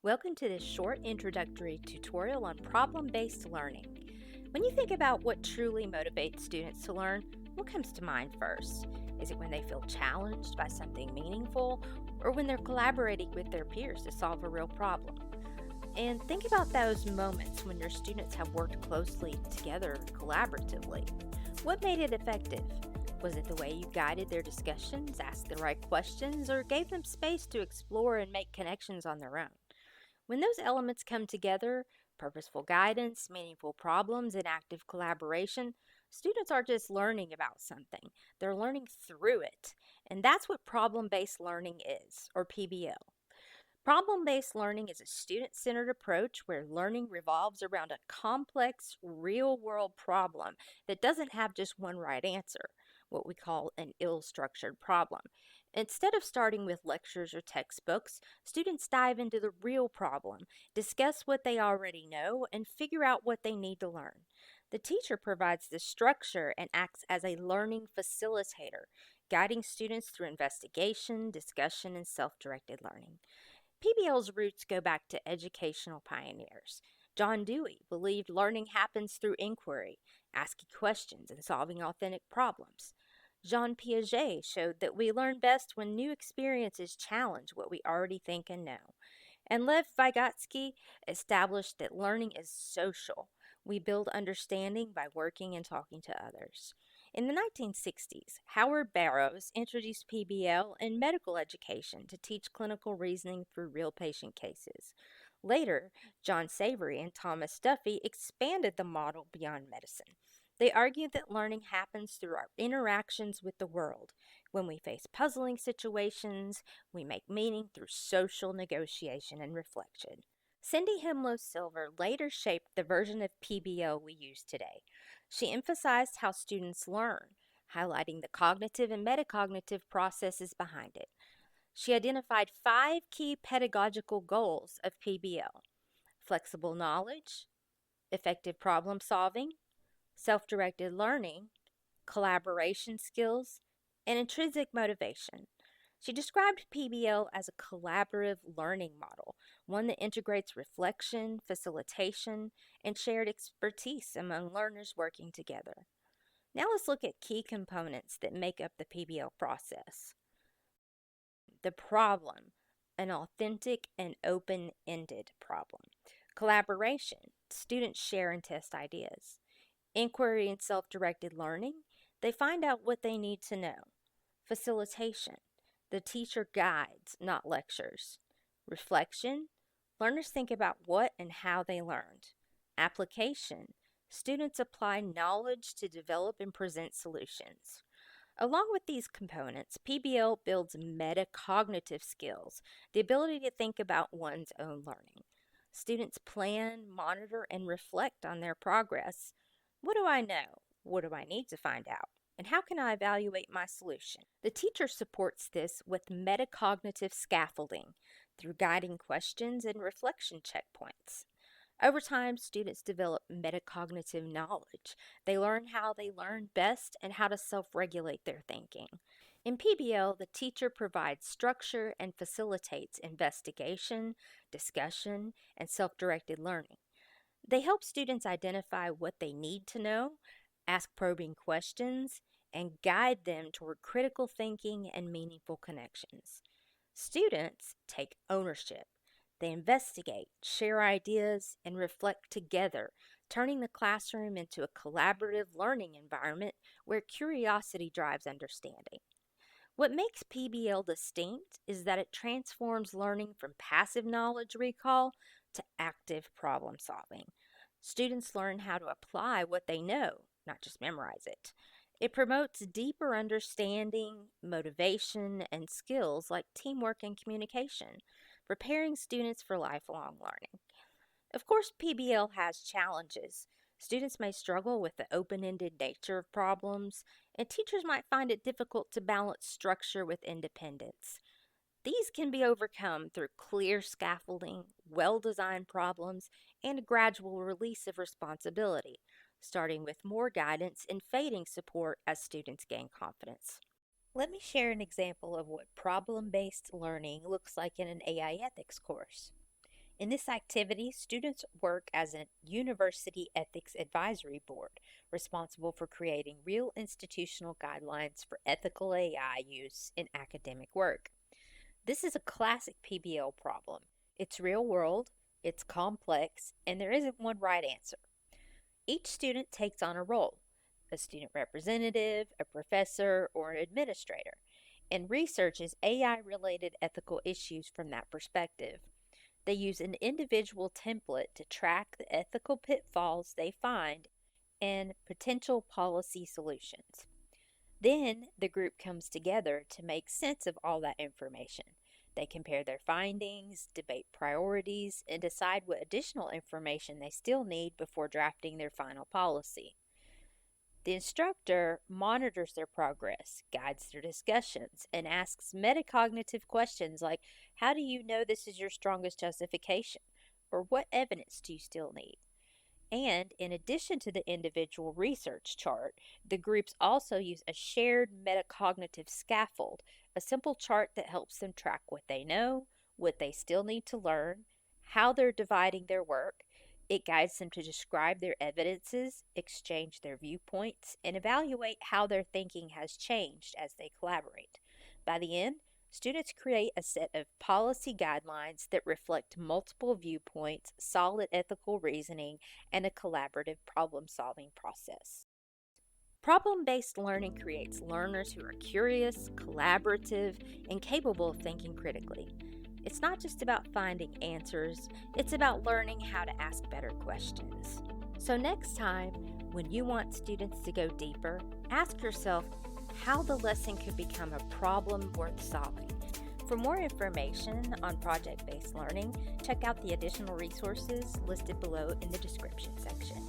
Welcome to this short introductory tutorial on problem-based learning. When you think about what truly motivates students to learn, what comes to mind first? Is it when they feel challenged by something meaningful or when they're collaborating with their peers to solve a real problem? And think about those moments when your students have worked closely together collaboratively. What made it effective? Was it the way you guided their discussions, asked the right questions, or gave them space to explore and make connections on their own? When those elements come together, purposeful guidance, meaningful problems, and active collaboration, students are just learning about something. They're learning through it. And that's what problem based learning is, or PBL. Problem based learning is a student centered approach where learning revolves around a complex, real world problem that doesn't have just one right answer, what we call an ill structured problem. Instead of starting with lectures or textbooks, students dive into the real problem, discuss what they already know, and figure out what they need to learn. The teacher provides the structure and acts as a learning facilitator, guiding students through investigation, discussion, and self directed learning. PBL's roots go back to educational pioneers. John Dewey believed learning happens through inquiry, asking questions, and solving authentic problems. Jean Piaget showed that we learn best when new experiences challenge what we already think and know. And Lev Vygotsky established that learning is social. We build understanding by working and talking to others. In the 1960s, Howard Barrows introduced PBL in medical education to teach clinical reasoning through real patient cases. Later, John Savory and Thomas Duffy expanded the model beyond medicine. They argued that learning happens through our interactions with the world. When we face puzzling situations, we make meaning through social negotiation and reflection. Cindy Hmelo Silver later shaped the version of PBL we use today. She emphasized how students learn, highlighting the cognitive and metacognitive processes behind it. She identified 5 key pedagogical goals of PBL: flexible knowledge, effective problem solving, self directed learning, collaboration skills, and intrinsic motivation. She described PBL as a collaborative learning model, one that integrates reflection, facilitation, and shared expertise among learners working together. Now let's look at key components that make up the PBL process. The problem, an authentic and open ended problem. Collaboration, students share and test ideas. Inquiry and self directed learning, they find out what they need to know. Facilitation, the teacher guides, not lectures. Reflection, learners think about what and how they learned. Application, students apply knowledge to develop and present solutions. Along with these components, PBL builds metacognitive skills, the ability to think about one's own learning. Students plan, monitor, and reflect on their progress. What do I know? What do I need to find out? And how can I evaluate my solution? The teacher supports this with metacognitive scaffolding through guiding questions and reflection checkpoints. Over time, students develop metacognitive knowledge. They learn how they learn best and how to self regulate their thinking. In PBL, the teacher provides structure and facilitates investigation, discussion, and self directed learning. They help students identify what they need to know, ask probing questions, and guide them toward critical thinking and meaningful connections. Students take ownership. They investigate, share ideas, and reflect together, turning the classroom into a collaborative learning environment where curiosity drives understanding. What makes PBL distinct is that it transforms learning from passive knowledge recall to active problem solving. Students learn how to apply what they know, not just memorize it. It promotes deeper understanding, motivation, and skills like teamwork and communication, preparing students for lifelong learning. Of course, PBL has challenges. Students may struggle with the open ended nature of problems, and teachers might find it difficult to balance structure with independence. These can be overcome through clear scaffolding, well designed problems, and a gradual release of responsibility, starting with more guidance and fading support as students gain confidence. Let me share an example of what problem based learning looks like in an AI ethics course. In this activity, students work as a university ethics advisory board responsible for creating real institutional guidelines for ethical AI use in academic work. This is a classic PBL problem. It's real world, it's complex, and there isn't one right answer. Each student takes on a role: a student representative, a professor, or an administrator, and researches AI related ethical issues from that perspective. They use an individual template to track the ethical pitfalls they find and potential policy solutions. Then the group comes together to make sense of all that information. They compare their findings, debate priorities, and decide what additional information they still need before drafting their final policy. The instructor monitors their progress, guides their discussions, and asks metacognitive questions like, how do you know this is your strongest justification? Or what evidence do you still need? And in addition to the individual research chart, the groups also use a shared metacognitive scaffold, a simple chart that helps them track what they know, what they still need to learn, how they're dividing their work. It guides them to describe their evidences, exchange their viewpoints, and evaluate how their thinking has changed as they collaborate. By the end, students create a set of policy guidelines that reflect multiple viewpoints, solid ethical reasoning, and a collaborative problem solving process. Problem based learning creates learners who are curious, collaborative, and capable of thinking critically. It's not just about finding answers, it's about learning how to ask better questions. So, next time, when you want students to go deeper, ask yourself how the lesson could become a problem worth solving. For more information on project based learning, check out the additional resources listed below in the description section.